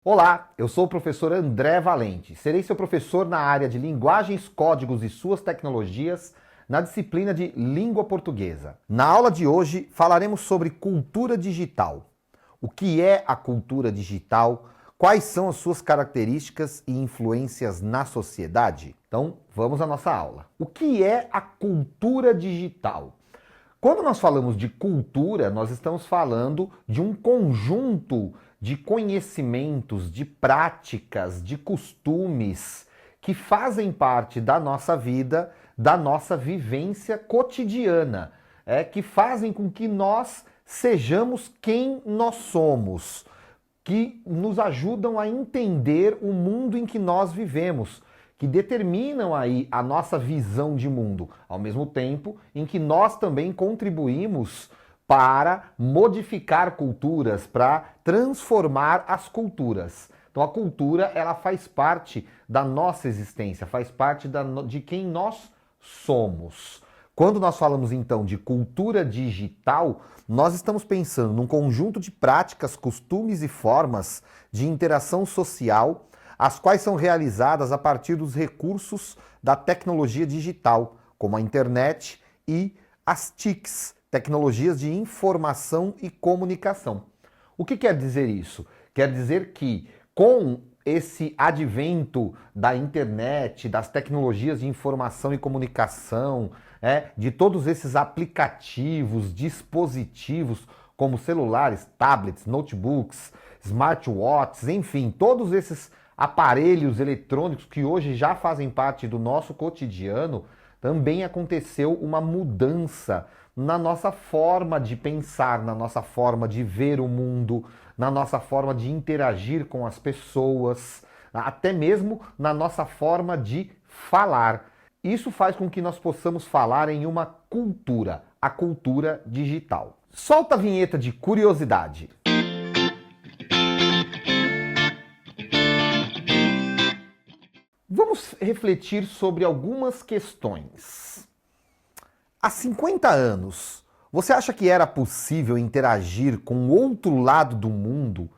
Olá, eu sou o professor André Valente. Serei seu professor na área de linguagens, códigos e suas tecnologias na disciplina de língua portuguesa. Na aula de hoje falaremos sobre cultura digital. O que é a cultura digital? Quais são as suas características e influências na sociedade? Então, vamos à nossa aula. O que é a cultura digital? Quando nós falamos de cultura, nós estamos falando de um conjunto de conhecimentos, de práticas, de costumes que fazem parte da nossa vida, da nossa vivência cotidiana, que fazem com que nós sejamos quem nós somos, que nos ajudam a entender o mundo em que nós vivemos, que determinam aí a nossa visão de mundo, ao mesmo tempo em que nós também contribuímos para modificar culturas, para transformar as culturas. Então a cultura, ela faz parte da nossa existência, faz parte de quem nós somos. Quando nós falamos então de cultura digital, nós estamos pensando num conjunto de práticas, costumes e formas de interação social, as quais são realizadas a partir dos recursos da tecnologia digital, como a internet e as TICs, tecnologias de informação e comunicação. O que quer dizer isso? Quer dizer que com esse advento da internet, das tecnologias de informação e comunicação, de todos esses aplicativos, dispositivos, como celulares, tablets, notebooks, smartwatches, enfim, todos esses aparelhos eletrônicos que hoje já fazem parte do nosso cotidiano, também aconteceu uma mudança na nossa forma de pensar, na nossa forma de ver o mundo, na nossa forma de interagir com as pessoas, até mesmo na nossa forma de falar. Isso faz com que nós possamos falar em uma cultura, a cultura digital. Solta a vinheta de curiosidade. Vamos refletir sobre algumas questões. Há 50 anos, você acha que era possível interagir com o outro lado do mundo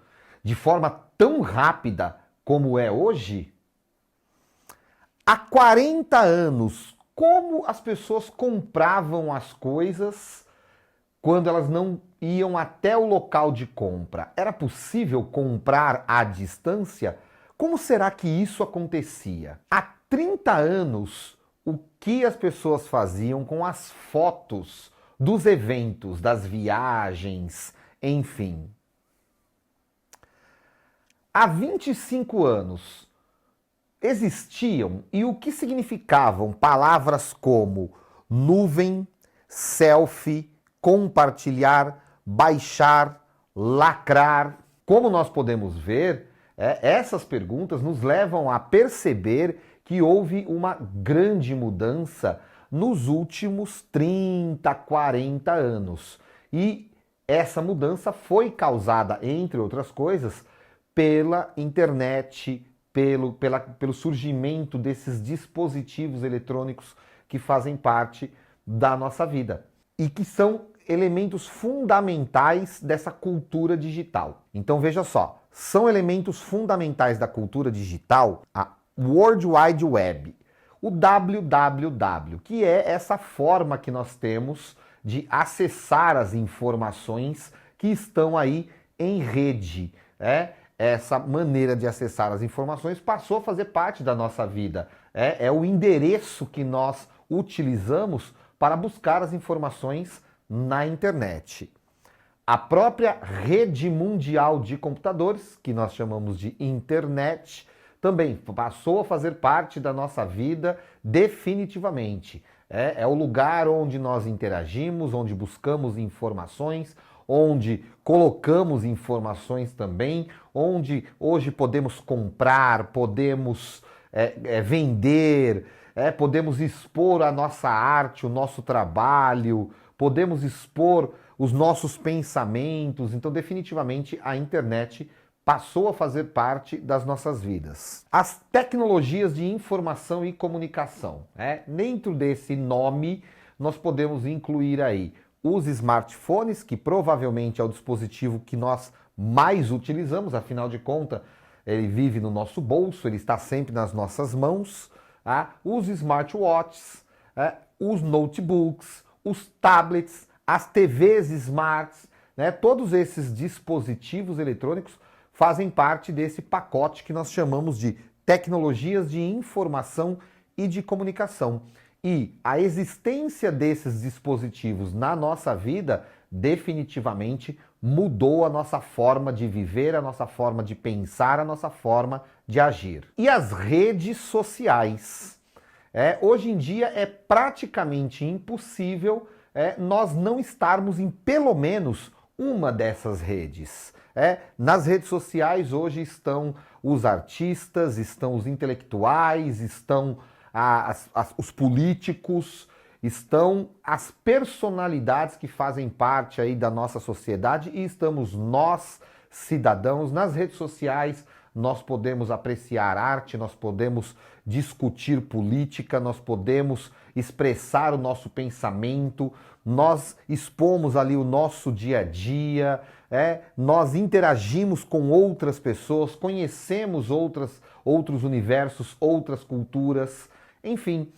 de forma tão rápida como é hoje? Há 40 anos, como as pessoas compravam as coisas quando elas não iam até o local de compra? Era possível comprar à distância? Como será que isso acontecia? Há 30 anos, o que as pessoas faziam com as fotos dos eventos, das viagens, enfim? Há 25 anos, existiam e o que significavam palavras como nuvem, selfie, compartilhar, baixar, lacrar? Como nós podemos ver, essas perguntas nos levam a perceber que houve uma grande mudança nos últimos 30, 40 anos. E essa mudança foi causada, entre outras coisas, pela internet, pelo surgimento desses dispositivos eletrônicos que fazem parte da nossa vida e que são elementos fundamentais dessa cultura digital. Então veja só, são elementos fundamentais da cultura digital a World Wide Web, o www, que é essa forma que nós temos de acessar as informações que estão aí em rede. Essa maneira de acessar as informações passou a fazer parte da nossa vida. É o endereço que nós utilizamos para buscar as informações na internet. A própria rede mundial de computadores, que nós chamamos de internet, também passou a fazer parte da nossa vida definitivamente. É o lugar onde nós interagimos, onde buscamos informações, onde colocamos informações também, onde hoje podemos comprar, podemos vender, podemos expor a nossa arte, o nosso trabalho, podemos expor os nossos pensamentos. Então, definitivamente, a internet passou a fazer parte das nossas vidas. As tecnologias de informação e comunicação. Dentro desse nome, nós podemos incluir aí os smartphones, que provavelmente é o dispositivo que nós mais utilizamos, afinal de contas, ele vive no nosso bolso, ele está sempre nas nossas mãos. Tá? Os smartwatches, os notebooks, os tablets, as TVs smarts, né? Todos esses dispositivos eletrônicos fazem parte desse pacote que nós chamamos de tecnologias de informação e de comunicação. E a existência desses dispositivos na nossa vida definitivamente mudou a nossa forma de viver, a nossa forma de pensar, a nossa forma de agir. E as redes sociais? Hoje em dia é praticamente impossível nós não estarmos em pelo menos uma dessas redes. Nas redes sociais hoje estão os artistas, estão os intelectuais, estão os políticos, estão as personalidades que fazem parte aí da nossa sociedade e estamos nós, cidadãos, nas redes sociais. Nós podemos apreciar arte, nós podemos discutir política, nós podemos expressar o nosso pensamento, nós expomos ali o nosso dia a dia, nós interagimos com outras pessoas, conhecemos outros universos, outras culturas, enfim,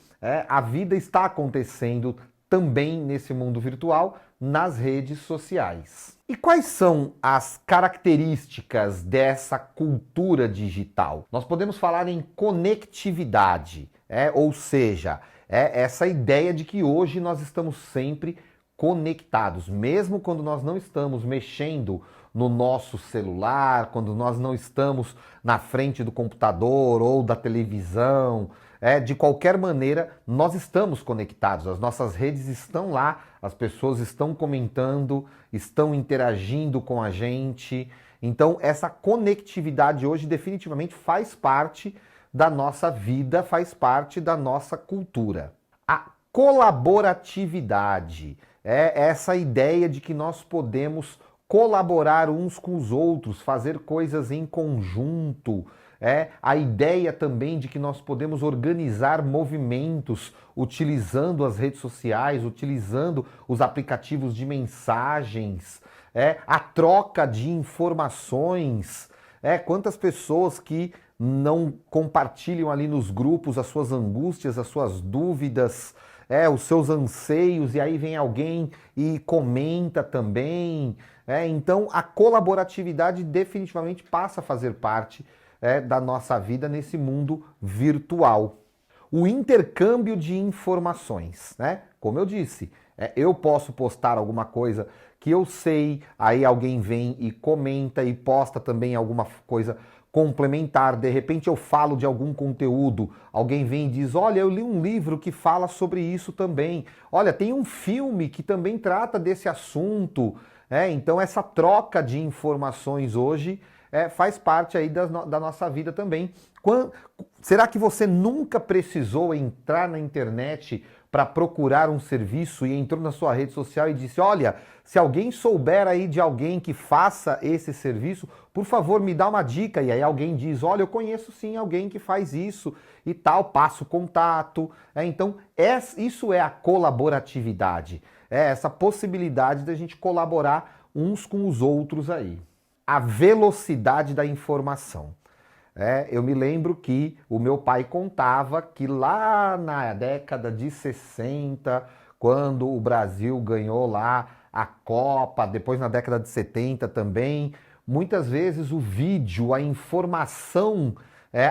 a vida está acontecendo também nesse mundo virtual, nas redes sociais. E quais são as características dessa cultura digital? Nós podemos falar em conectividade, ou seja, essa ideia de que hoje nós estamos sempre conectados, mesmo quando nós não estamos mexendo no nosso celular, quando nós não estamos na frente do computador ou da televisão, de qualquer maneira, nós estamos conectados, as nossas redes estão lá, as pessoas estão comentando, estão interagindo com a gente. Então, essa conectividade hoje definitivamente faz parte da nossa vida, faz parte da nossa cultura. A colaboratividade é essa ideia de que nós podemos colaborar uns com os outros, fazer coisas em conjunto. A ideia também de que nós podemos organizar movimentos utilizando as redes sociais, utilizando os aplicativos de mensagens, a troca de informações. Quantas pessoas que não compartilham ali nos grupos as suas angústias, as suas dúvidas, os seus anseios, e aí vem alguém e comenta também. Então a colaboratividade definitivamente passa a fazer parte da nossa vida nesse mundo virtual. O intercâmbio de informações, né? Como eu disse, eu posso postar alguma coisa que eu sei, aí alguém vem e comenta e posta também alguma coisa complementar. De repente eu falo de algum conteúdo, alguém vem e diz: olha, eu li um livro que fala sobre isso também. Olha, tem um filme que também trata desse assunto. Então essa troca de informações hoje faz parte aí da nossa vida também. Será que você nunca precisou entrar na internet para procurar um serviço e entrou na sua rede social e disse: olha, se alguém souber aí de alguém que faça esse serviço, por favor, me dá uma dica. E aí alguém diz: olha, eu conheço sim alguém que faz isso e tal, passa o contato. Então, isso é a colaboratividade. Essa possibilidade da gente colaborar uns com os outros aí. A velocidade da informação. Eu me lembro que o meu pai contava que lá na década de 60, quando o Brasil ganhou lá a Copa, depois na década de 70 também, muitas vezes o vídeo, a informação,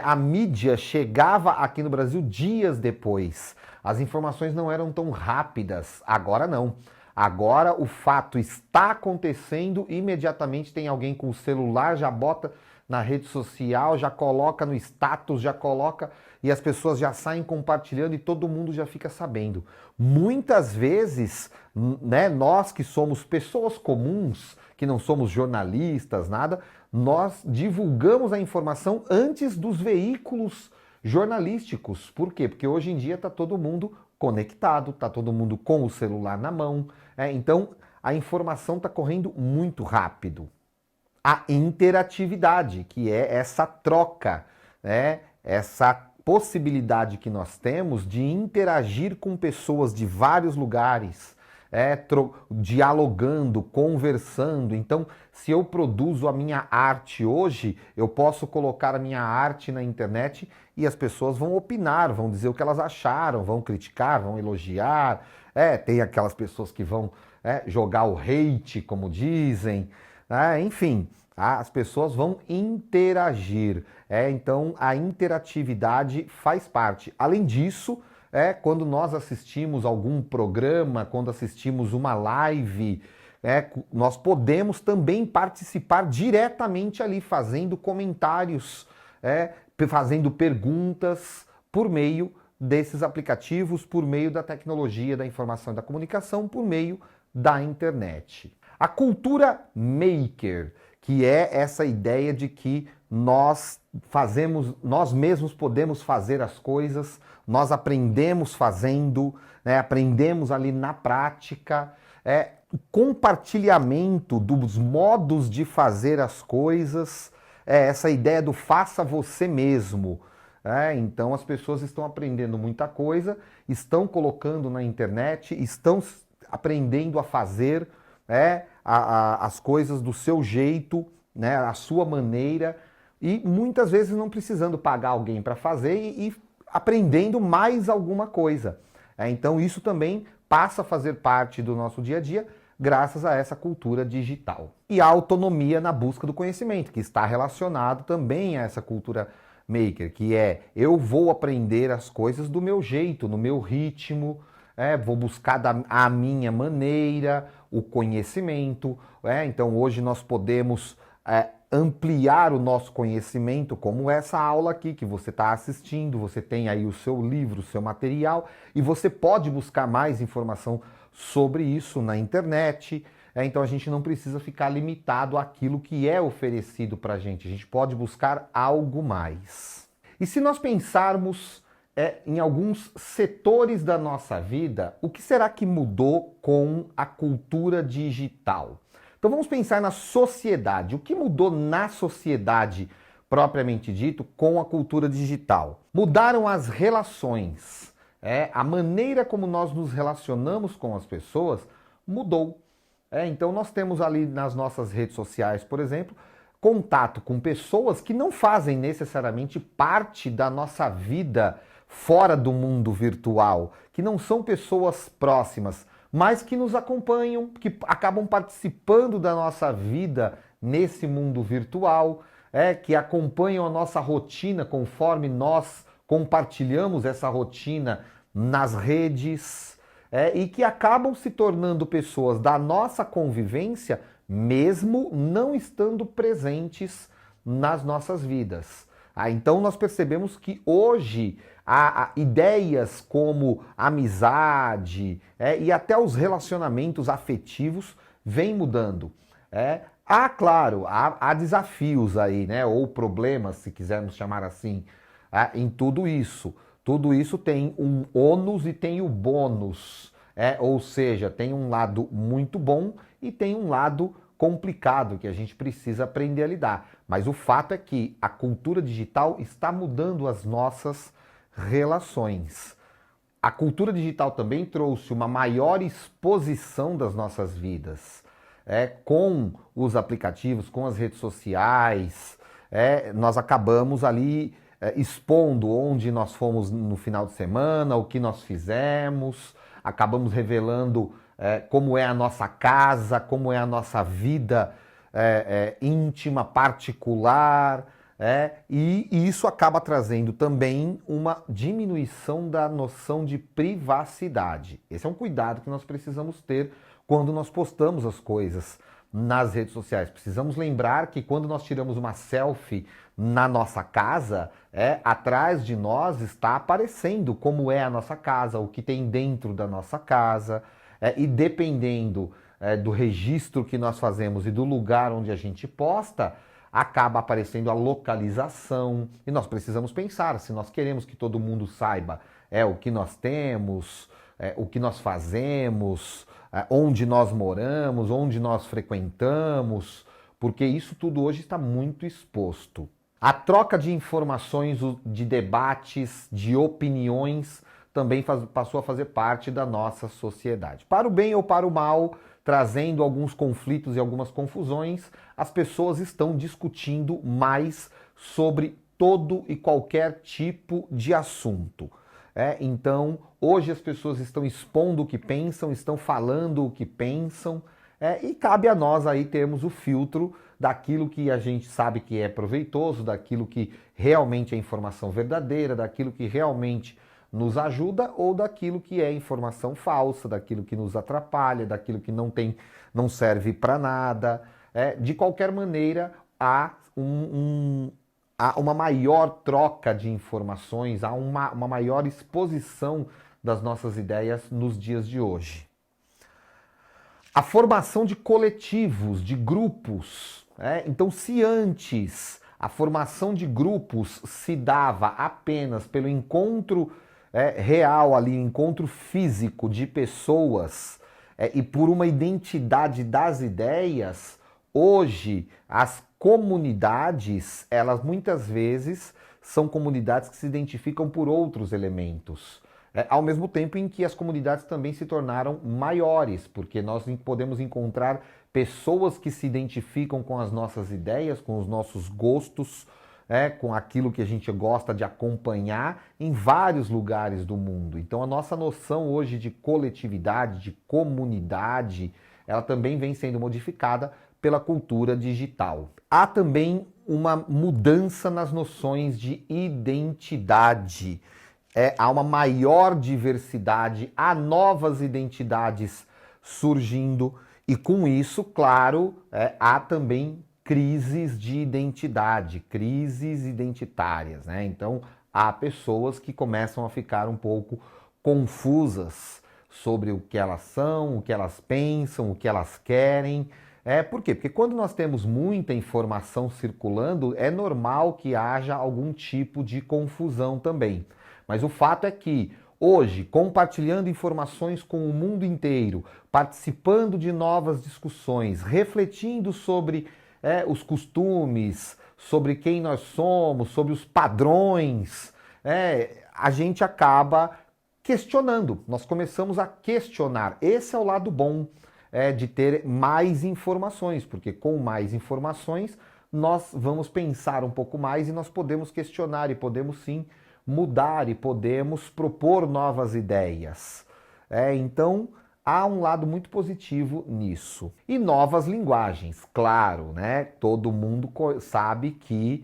a mídia chegava aqui no Brasil dias depois. As informações não eram tão rápidas, agora não. Agora o fato está acontecendo, imediatamente tem alguém com o celular, já bota na rede social, já coloca no status, já coloca e as pessoas já saem compartilhando e todo mundo já fica sabendo. Muitas vezes, nós que somos pessoas comuns, que não somos jornalistas, nada, nós divulgamos a informação antes dos veículos jornalísticos. Por quê? Porque hoje em dia está todo mundo conectado, está todo mundo com o celular na mão, então a informação está correndo muito rápido. A interatividade, que é essa troca, essa possibilidade que nós temos de interagir com pessoas de vários lugares, dialogando, conversando. Então, se eu produzo a minha arte hoje, eu posso colocar a minha arte na internet e as pessoas vão opinar, vão dizer o que elas acharam, vão criticar, vão elogiar. Tem aquelas pessoas que vão jogar o hate, como dizem. Enfim, as pessoas vão interagir. Então, a interatividade faz parte. Além disso, quando nós assistimos algum programa, quando assistimos uma live, nós podemos também participar diretamente ali, fazendo comentários, fazendo perguntas por meio desses aplicativos, por meio da tecnologia, da informação e da comunicação, por meio da internet. A cultura maker, que é essa ideia de que nós mesmos podemos fazer as coisas, nós aprendemos fazendo, aprendemos ali na prática, o compartilhamento dos modos de fazer as coisas, essa ideia do faça você mesmo. Então as pessoas estão aprendendo muita coisa, estão colocando na internet, estão aprendendo a fazer as coisas do seu jeito, a sua maneira, e muitas vezes não precisando pagar alguém para fazer e aprendendo mais alguma coisa. Então isso também passa a fazer parte do nosso dia a dia graças a essa cultura digital. E a autonomia na busca do conhecimento, que está relacionado também a essa cultura maker, que eu vou aprender as coisas do meu jeito, no meu ritmo, vou buscar a minha maneira, o conhecimento. Então hoje nós podemos ampliar o nosso conhecimento, como essa aula aqui que você está assistindo, você tem aí o seu livro, o seu material, e você pode buscar mais informação sobre isso na internet. Então a gente não precisa ficar limitado àquilo que é oferecido para a gente pode buscar algo mais. E se nós pensarmos em alguns setores da nossa vida, o que será que mudou com a cultura digital? Então vamos pensar na sociedade. O que mudou na sociedade, propriamente dito, com a cultura digital? Mudaram as relações. A maneira como nós nos relacionamos com as pessoas mudou. Então nós temos ali nas nossas redes sociais, por exemplo, contato com pessoas que não fazem necessariamente parte da nossa vida fora do mundo virtual, que não são pessoas próximas, mas que nos acompanham, que acabam participando da nossa vida nesse mundo virtual, que acompanham a nossa rotina conforme nós compartilhamos essa rotina nas redes, e que acabam se tornando pessoas da nossa convivência, mesmo não estando presentes nas nossas vidas. Então nós percebemos que hoje há ideias como amizade e até os relacionamentos afetivos vêm mudando. Claro, há desafios aí, ou problemas, se quisermos chamar assim, em tudo isso. Tudo isso tem um ônus e tem o bônus, ou seja, tem um lado muito bom e tem um lado complicado que a gente precisa aprender a lidar. Mas o fato é que a cultura digital está mudando as nossas relações. A cultura digital também trouxe uma maior exposição das nossas vidas. Com os aplicativos, com as redes sociais, nós acabamos ali expondo onde nós fomos no final de semana, o que nós fizemos, acabamos revelando como é a nossa casa, como é a nossa vida íntima, particular, e isso acaba trazendo também uma diminuição da noção de privacidade. Esse é um cuidado que nós precisamos ter quando nós postamos as coisas nas redes sociais. Precisamos lembrar que quando nós tiramos uma selfie na nossa casa, atrás de nós está aparecendo como é a nossa casa, o que tem dentro da nossa casa, e dependendo do registro que nós fazemos e do lugar onde a gente posta, acaba aparecendo a localização. E nós precisamos pensar se nós queremos que todo mundo saiba o que nós temos, o que nós fazemos, onde nós moramos, onde nós frequentamos, porque isso tudo hoje está muito exposto. A troca de informações, de debates, de opiniões também passou a fazer parte da nossa sociedade. Para o bem ou para o mal, trazendo alguns conflitos e algumas confusões, as pessoas estão discutindo mais sobre todo e qualquer tipo de assunto. Então, hoje as pessoas estão expondo o que pensam, estão falando o que pensam, e cabe a nós aí termos o filtro daquilo que a gente sabe que é proveitoso, daquilo que realmente é informação verdadeira, daquilo que realmente nos ajuda ou daquilo que é informação falsa, daquilo que nos atrapalha, daquilo que não serve para nada. De qualquer maneira, há uma maior troca de informações, há uma maior exposição das nossas ideias nos dias de hoje. A formação de coletivos, de grupos. Então, se antes a formação de grupos se dava apenas pelo encontro real ali, encontro físico de pessoas e por uma identidade das ideias, hoje as comunidades, elas muitas vezes são comunidades que se identificam por outros elementos. Ao mesmo tempo em que as comunidades também se tornaram maiores, porque nós podemos encontrar pessoas que se identificam com as nossas ideias, com os nossos gostos, com aquilo que a gente gosta de acompanhar em vários lugares do mundo. Então a nossa noção hoje de coletividade, de comunidade, ela também vem sendo modificada pela cultura digital. Há também uma mudança nas noções de identidade. Há uma maior diversidade, há novas identidades surgindo e com isso, claro, há também crises de identidade, crises identitárias, né? Então, há pessoas que começam a ficar um pouco confusas sobre o que elas são, o que elas pensam, o que elas querem. Por quê? Porque quando nós temos muita informação circulando, é normal que haja algum tipo de confusão também. Mas o fato é que hoje, compartilhando informações com o mundo inteiro, participando de novas discussões, refletindo sobre os costumes, sobre quem nós somos, sobre os padrões, a gente acaba questionando. Nós começamos a questionar. Esse é o lado bom de ter mais informações, porque com mais informações nós vamos pensar um pouco mais e nós podemos questionar e podemos sim mudar e podemos propor novas ideias. Então, há um lado muito positivo nisso. E novas linguagens, claro, né? Todo mundo sabe que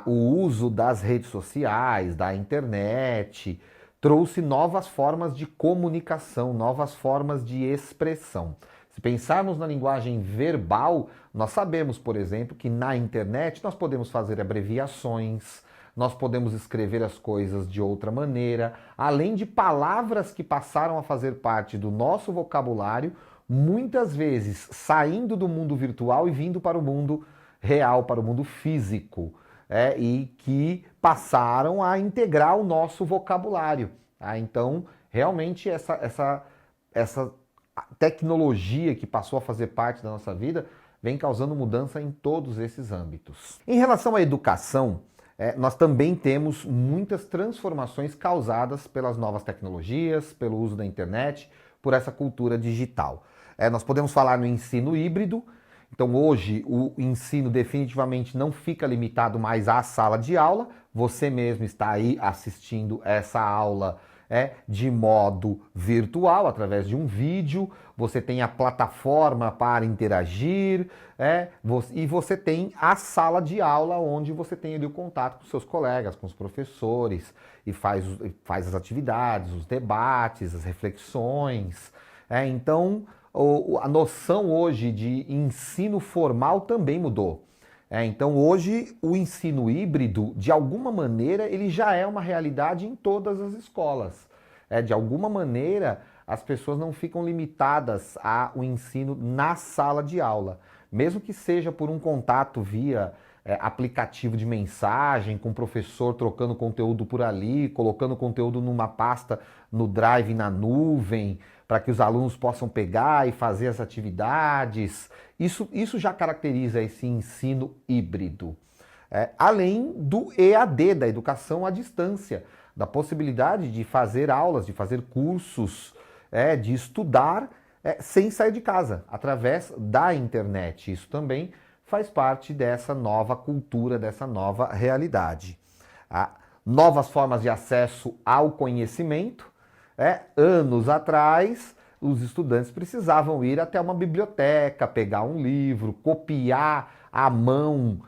o uso das redes sociais, da internet, trouxe novas formas de comunicação, novas formas de expressão. Se pensarmos na linguagem verbal, nós sabemos, por exemplo, que na internet nós podemos fazer abreviações, nós podemos escrever as coisas de outra maneira, além de palavras que passaram a fazer parte do nosso vocabulário, muitas vezes saindo do mundo virtual e vindo para o mundo real, para o mundo físico, e que passaram a integrar o nosso vocabulário. Então, realmente, essa tecnologia que passou a fazer parte da nossa vida vem causando mudança em todos esses âmbitos. Em relação à educação, nós também temos muitas transformações causadas pelas novas tecnologias, pelo uso da internet, por essa cultura digital. Nós podemos falar no ensino híbrido. Então hoje o ensino definitivamente não fica limitado mais à sala de aula. Você mesmo está aí assistindo essa aula de modo virtual, através de um vídeo, você tem a plataforma para interagir, e você tem a sala de aula onde você tem ali o contato com seus colegas, com os professores, e faz as atividades, os debates, as reflexões. Então, a noção hoje de ensino formal também mudou. Então hoje o ensino híbrido, de alguma maneira, ele já é uma realidade em todas as escolas. De alguma maneira, as pessoas não ficam limitadas ao ensino na sala de aula. Mesmo que seja por um contato via aplicativo de mensagem, com o professor trocando conteúdo por ali, colocando conteúdo numa pasta no Drive, na nuvem, para que os alunos possam pegar e fazer as atividades. Isso já caracteriza esse ensino híbrido. Além do EAD, da educação à distância. da possibilidade de fazer aulas, de fazer cursos, de estudar sem sair de casa, através da internet. Isso também faz parte dessa nova cultura, dessa nova realidade. Novas formas de acesso ao conhecimento. Anos atrás, os estudantes precisavam ir até uma biblioteca, pegar um livro, copiar à mão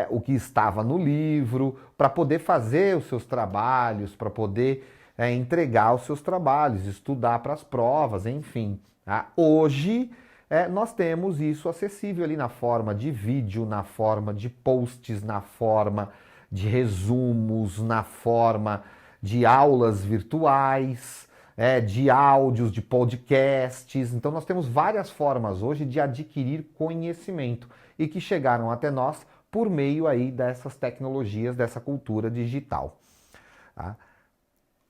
o que estava no livro, para poder fazer os seus trabalhos, para poder entregar os seus trabalhos, estudar para as provas, enfim. Hoje, nós temos isso acessível ali na forma de vídeo, na forma de posts, na forma de resumos, na forma de aulas virtuais, de áudios, de podcasts. Então nós temos várias formas hoje de adquirir conhecimento e que chegaram até nós por meio aí dessas tecnologias, dessa cultura digital.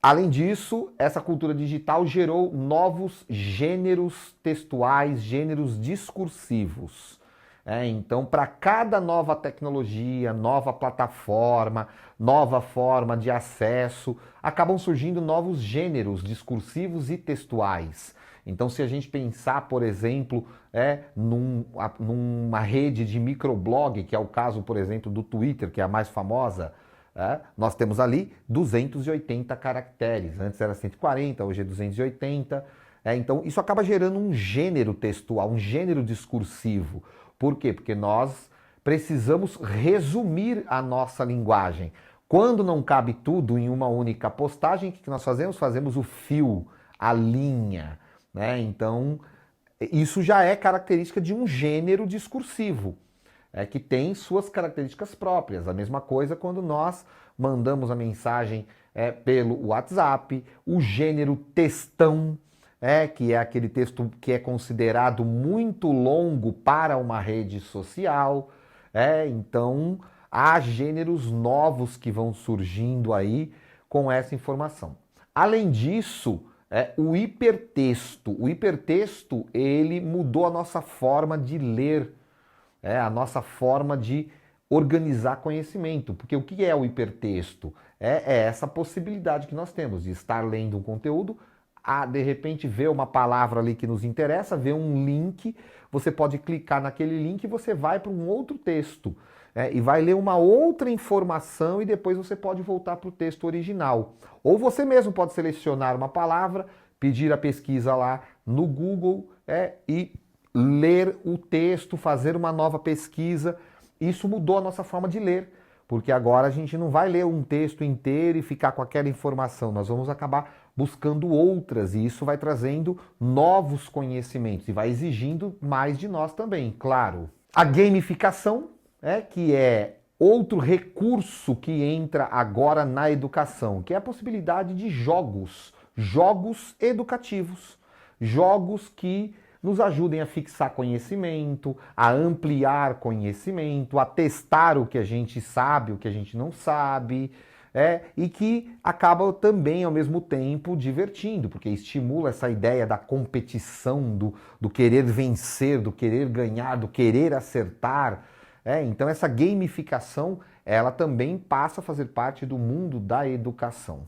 Além disso, essa cultura digital gerou novos gêneros textuais, gêneros discursivos. Então, para cada nova tecnologia, nova plataforma, nova forma de acesso, acabam surgindo novos gêneros discursivos e textuais. Então, se a gente pensar, por exemplo, numa rede de microblog, que é o caso, por exemplo, do Twitter, que é a mais famosa, nós temos ali 280 caracteres. Antes era 140, hoje é 280. Então, isso acaba gerando um gênero textual, um gênero discursivo. Por quê? Porque nós precisamos resumir a nossa linguagem. Quando não cabe tudo em uma única postagem, o que nós fazemos? Fazemos o fio, a linha. Então, isso já é característica de um gênero discursivo, que tem suas características próprias. A mesma coisa quando nós mandamos a mensagem pelo WhatsApp, o gênero textão, que é aquele texto que é considerado muito longo para uma rede social. Então, há gêneros novos que vão surgindo aí com essa informação. Além disso, o hipertexto. O hipertexto, ele mudou a nossa forma de ler, a nossa forma de organizar conhecimento. Porque o que é o hipertexto? É essa possibilidade que nós temos de estar lendo um conteúdo, de repente ver uma palavra ali que nos interessa, ver um link, você pode clicar naquele link e você vai para um outro texto, e vai ler uma outra informação e depois você pode voltar para o texto original. Ou você mesmo pode selecionar uma palavra, pedir a pesquisa lá no Google e ler o texto, fazer uma nova pesquisa. Isso mudou a nossa forma de ler, porque agora a gente não vai ler um texto inteiro e ficar com aquela informação, nós vamos acabar buscando outras, e isso vai trazendo novos conhecimentos e vai exigindo mais de nós também, claro. A gamificação, que é outro recurso que entra agora na educação, que é a possibilidade de jogos educativos, jogos que nos ajudem a fixar conhecimento, a ampliar conhecimento, a testar o que a gente sabe, o que a gente não sabe, e que acaba também, ao mesmo tempo, divertindo, porque estimula essa ideia da competição, do querer vencer, do querer ganhar, do querer acertar. Então essa gamificação, ela também passa a fazer parte do mundo da educação.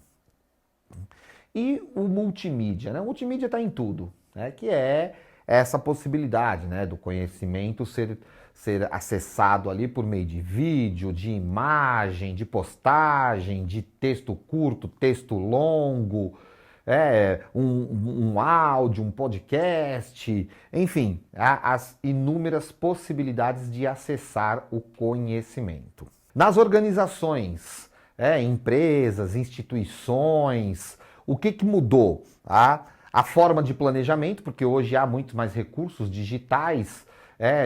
E o multimídia, O multimídia está em tudo, que é essa possibilidade, do conhecimento ser acessado ali por meio de vídeo, de imagem, de postagem, de texto curto, texto longo, um áudio, um podcast, enfim, há as inúmeras possibilidades de acessar o conhecimento. Nas organizações, empresas, instituições, o que mudou? A forma de planejamento, porque hoje há muito mais recursos digitais,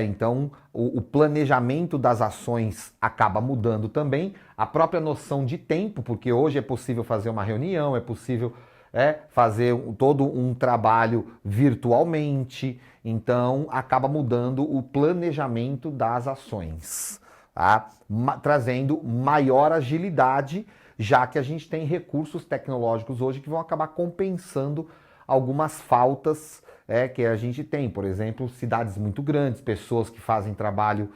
então o planejamento das ações acaba mudando também. A própria noção de tempo, porque hoje é possível fazer uma reunião, é possível fazer todo um trabalho virtualmente, então acaba mudando o planejamento das ações, trazendo maior agilidade, já que a gente tem recursos tecnológicos hoje que vão acabar compensando algumas faltas que a gente tem. Por exemplo, cidades muito grandes, pessoas que fazem trabalho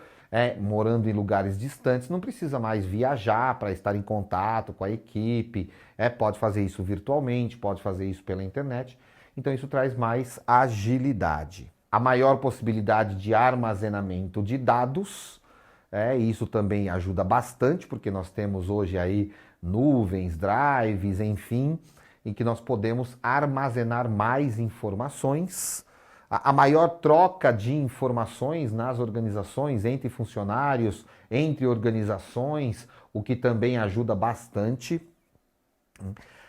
morando em lugares distantes, não precisa mais viajar para estar em contato com a equipe, pode fazer isso virtualmente, pode fazer isso pela internet. Então isso traz mais agilidade. A maior possibilidade de armazenamento de dados, isso também ajuda bastante, porque nós temos hoje aí nuvens, drives, enfim, em que nós podemos armazenar mais informações. A maior troca de informações nas organizações, entre funcionários, entre organizações, o que também ajuda bastante.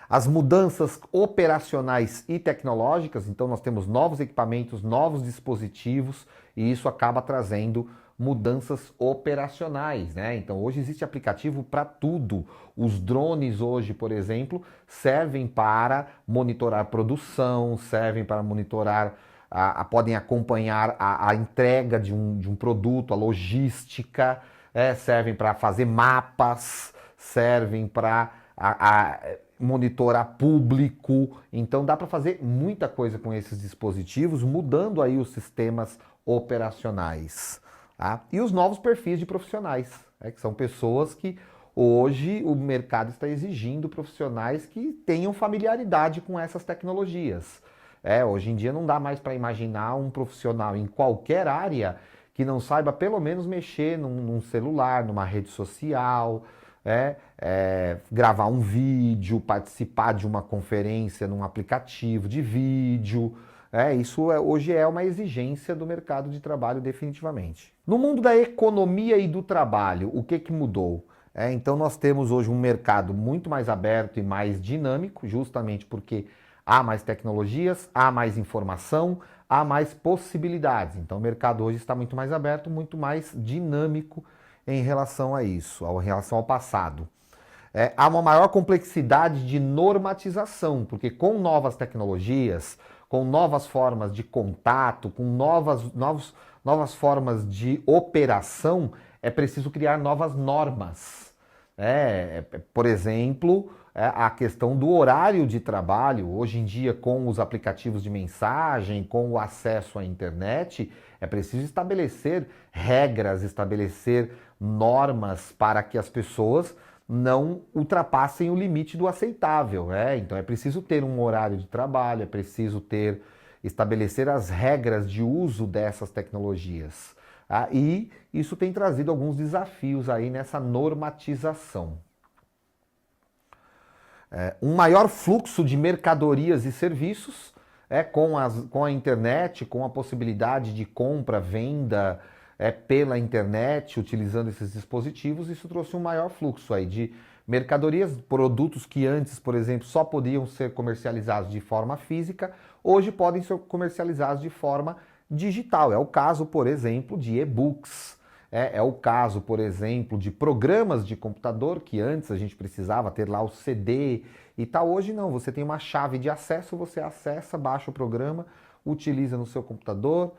As mudanças operacionais e tecnológicas, então nós temos novos equipamentos, novos dispositivos, e isso acaba trazendo mudanças operacionais, né? Então hoje existe aplicativo para tudo. Os drones hoje, por exemplo, servem para monitorar produção, servem para monitorar, podem acompanhar a entrega de um produto, a logística, servem para fazer mapas, servem para monitorar público. Então dá para fazer muita coisa com esses dispositivos, mudando aí os sistemas operacionais. Tá? E os novos perfis de profissionais, que são pessoas que hoje o mercado está exigindo profissionais que tenham familiaridade com essas tecnologias. Hoje em dia não dá mais para imaginar um profissional em qualquer área que não saiba pelo menos mexer num celular, numa rede social, gravar um vídeo, participar de uma conferência num aplicativo de vídeo. Isso hoje é uma exigência do mercado de trabalho definitivamente. No mundo da economia e do trabalho, o que mudou? Então nós temos hoje um mercado muito mais aberto e mais dinâmico, justamente porque há mais tecnologias, há mais informação, há mais possibilidades. Então o mercado hoje está muito mais aberto, muito mais dinâmico em relação a isso, em relação ao passado. Há uma maior complexidade de normatização, porque com novas tecnologias, com novas formas de contato, com novas formas de operação, é preciso criar novas normas. Por exemplo, a questão do horário de trabalho. Hoje em dia, com os aplicativos de mensagem, com o acesso à internet, é preciso estabelecer regras, estabelecer normas para que as pessoas não ultrapassem o limite do aceitável. Então é preciso ter um horário de trabalho, é preciso estabelecer as regras de uso dessas tecnologias. E isso tem trazido alguns desafios aí nessa normatização. Um maior fluxo de mercadorias e serviços, com a internet, com a possibilidade de compra, venda pela internet, utilizando esses dispositivos, isso trouxe um maior fluxo aí de mercadorias, produtos que antes, por exemplo, só podiam ser comercializados de forma física, hoje podem ser comercializados de forma digital. É o caso, por exemplo, de e-books. É o caso, por exemplo, de programas de computador, que antes a gente precisava ter lá o CD e tal. Hoje não, você tem uma chave de acesso, você acessa, baixa o programa, utiliza no seu computador,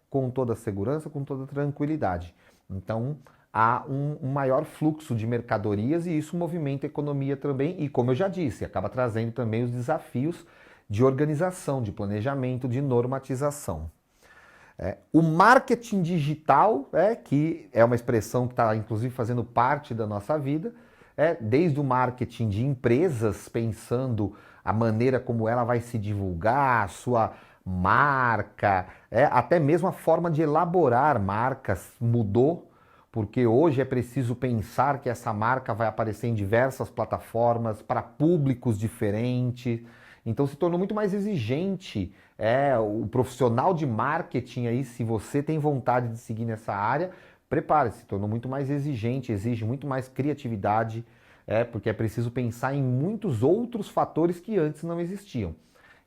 com toda a segurança, com toda a tranquilidade. Então, há um maior fluxo de mercadorias e isso movimenta a economia também. E como eu já disse, acaba trazendo também os desafios de organização, de planejamento, de normatização. O marketing digital, que é uma expressão que está inclusive fazendo parte da nossa vida, desde o marketing de empresas, pensando a maneira como ela vai se divulgar, a sua marca, até mesmo a forma de elaborar marcas mudou, porque hoje é preciso pensar que essa marca vai aparecer em diversas plataformas, para públicos diferentes. Então se tornou muito mais exigente. O profissional de marketing aí, se você tem vontade de seguir nessa área, prepare-se, se tornou muito mais exigente, exige muito mais criatividade, porque é preciso pensar em muitos outros fatores que antes não existiam.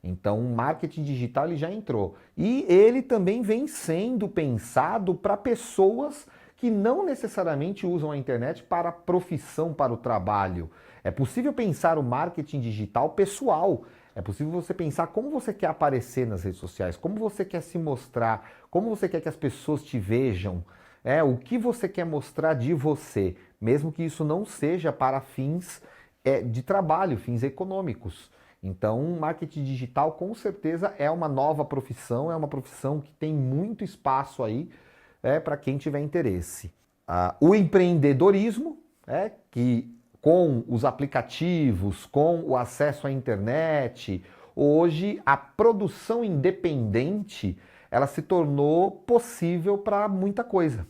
Então o marketing digital ele já entrou. E ele também vem sendo pensado para pessoas que não necessariamente usam a internet para a profissão, para o trabalho. É possível pensar o marketing digital pessoal. É possível você pensar como você quer aparecer nas redes sociais, como você quer se mostrar, como você quer que as pessoas te vejam, o que você quer mostrar de você, mesmo que isso não seja para fins de trabalho, fins econômicos. Então, marketing digital com certeza é uma nova profissão, é uma profissão que tem muito espaço aí para quem tiver interesse. O empreendedorismo, que com os aplicativos, com o acesso à internet, hoje a produção independente ela se tornou possível para muita coisa.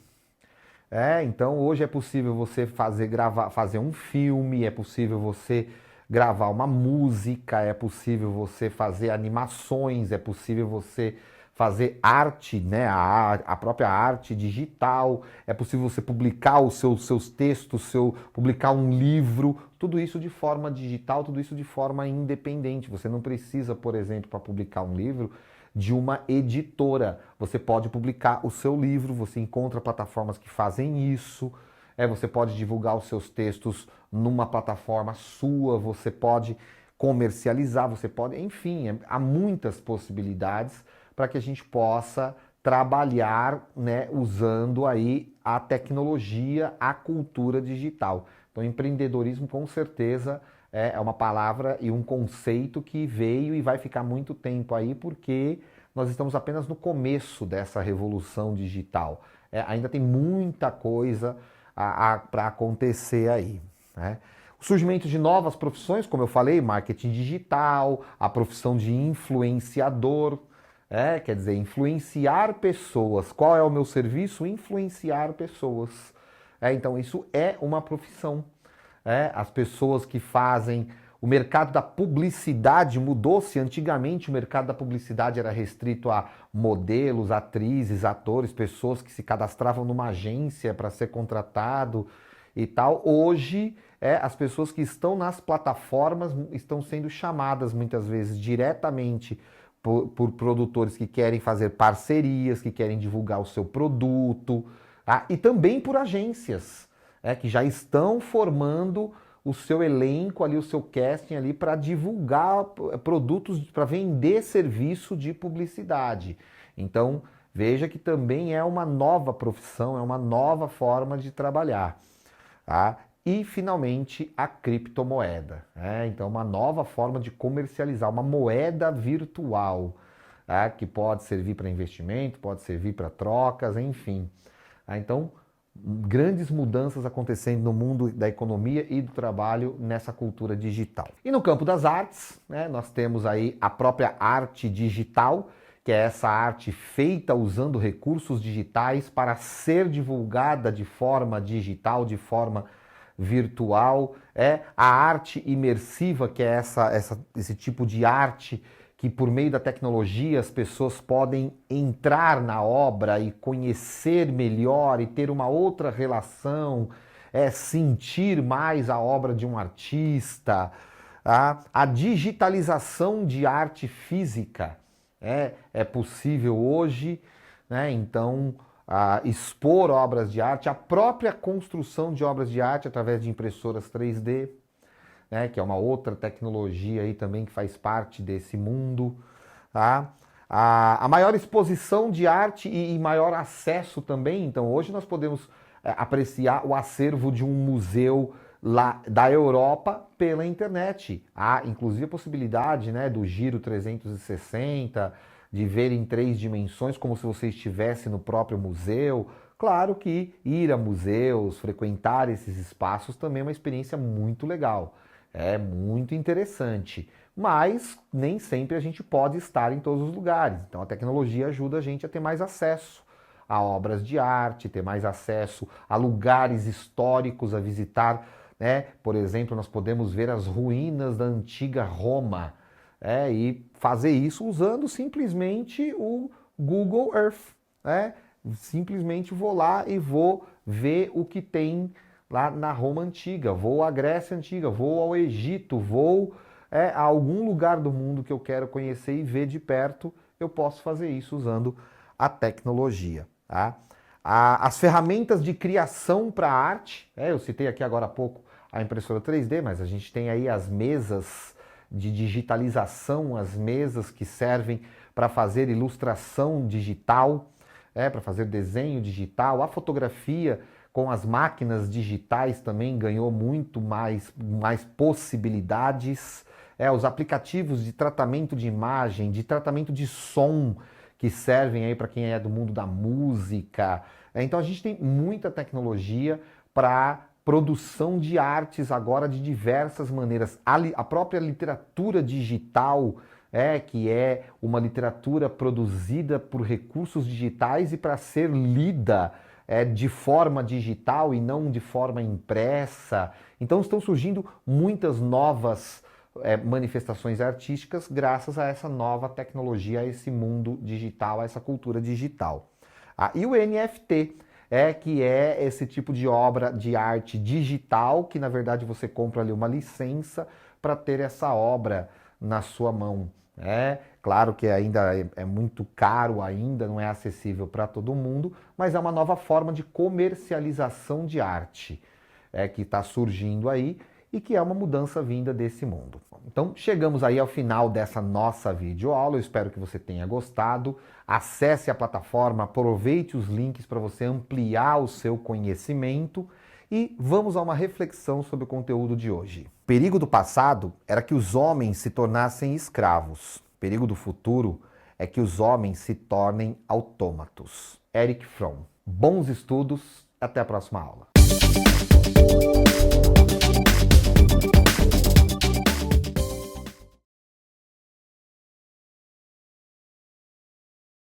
Então hoje é possível você fazer um filme, é possível você gravar uma música, é possível você fazer animações, é possível você fazer arte, né? A própria arte digital, é possível você publicar os seus textos, publicar um livro, tudo isso de forma digital, tudo isso de forma independente. Você não precisa, por exemplo, para publicar um livro, de uma editora. Você pode publicar o seu livro, você encontra plataformas que fazem isso, você pode divulgar os seus textos numa plataforma sua, você pode comercializar, você pode, enfim, há muitas possibilidades para que a gente possa trabalhar, né, usando aí a tecnologia, a cultura digital. Então, empreendedorismo com certeza é uma palavra e um conceito que veio e vai ficar muito tempo aí, porque nós estamos apenas no começo dessa revolução digital. Ainda tem muita coisa para acontecer aí, né? O surgimento de novas profissões, como eu falei, marketing digital, a profissão de influenciador, quer dizer, influenciar pessoas. Qual é o meu serviço? Influenciar pessoas. Então isso é uma profissão. As pessoas que fazem... O mercado da publicidade mudou-se. Antigamente o mercado da publicidade era restrito a modelos, atrizes, atores, pessoas que se cadastravam numa agência para ser contratado e tal. Hoje, as pessoas que estão nas plataformas estão sendo chamadas muitas vezes diretamente por produtores que querem fazer parcerias, que querem divulgar o seu produto, tá? E também por agências, que já estão formando o seu elenco ali, o seu casting ali para divulgar produtos, para vender serviço de publicidade. Então, veja que também é uma nova profissão, é uma nova forma de trabalhar, tá? E, finalmente, a criptomoeda. Então, uma nova forma de comercializar, uma moeda virtual, que pode servir para investimento, pode servir para trocas, enfim. Então, grandes mudanças acontecendo no mundo da economia e do trabalho nessa cultura digital. E no campo das artes, nós temos aí a própria arte digital, que é essa arte feita usando recursos digitais para ser divulgada de forma digital, de forma virtual. A arte imersiva, que é esse tipo de arte que por meio da tecnologia as pessoas podem entrar na obra e conhecer melhor e ter uma outra relação, sentir mais a obra de um artista. A digitalização de arte física é possível hoje, né? Então, expor obras de arte, a própria construção de obras de arte através de impressoras 3D, que é uma outra tecnologia aí também que faz parte desse mundo, tá? A maior exposição de arte e maior acesso também. Então hoje nós podemos apreciar o acervo de um museu lá da Europa pela internet. Há inclusive a possibilidade, né, do giro 360, de ver em 3 dimensões como se você estivesse no próprio museu. Claro que ir a museus, frequentar esses espaços também é uma experiência muito legal. É muito interessante, mas nem sempre a gente pode estar em todos os lugares. Então a tecnologia ajuda a gente a ter mais acesso a obras de arte, ter mais acesso a lugares históricos a visitar, né? Por exemplo, nós podemos ver as ruínas da antiga Roma, e fazer isso usando simplesmente o Google Earth, Simplesmente vou lá e vou ver o que tem lá na Roma Antiga, vou à Grécia Antiga, vou ao Egito, vou a algum lugar do mundo que eu quero conhecer e ver de perto, eu posso fazer isso usando a tecnologia. Tá? As ferramentas de criação para arte, eu citei aqui agora há pouco a impressora 3D, mas a gente tem aí as mesas de digitalização, as mesas que servem para fazer ilustração digital, para fazer desenho digital, a fotografia com as máquinas digitais também ganhou muito mais possibilidades. Os aplicativos de tratamento de imagem, de tratamento de som, que servem aí para quem é do mundo da música. Então a gente tem muita tecnologia para produção de artes agora de diversas maneiras. A própria literatura digital, que é uma literatura produzida por recursos digitais e para ser lida de forma digital e não de forma impressa. Então estão surgindo muitas novas manifestações artísticas graças a essa nova tecnologia, a esse mundo digital, a essa cultura digital. E o NFT, que é esse tipo de obra de arte digital, que na verdade você compra ali uma licença para ter essa obra na sua mão. Claro que ainda é muito caro, ainda não é acessível para todo mundo, mas é uma nova forma de comercialização de arte que está surgindo aí e que é uma mudança vinda desse mundo. Então chegamos aí ao final dessa nossa videoaula, eu espero que você tenha gostado. Acesse a plataforma, aproveite os links para você ampliar o seu conhecimento e vamos a uma reflexão sobre o conteúdo de hoje. O perigo do passado era que os homens se tornassem escravos. O perigo do futuro é que os homens se tornem autômatos. Erich Fromm. Bons estudos, até a próxima aula.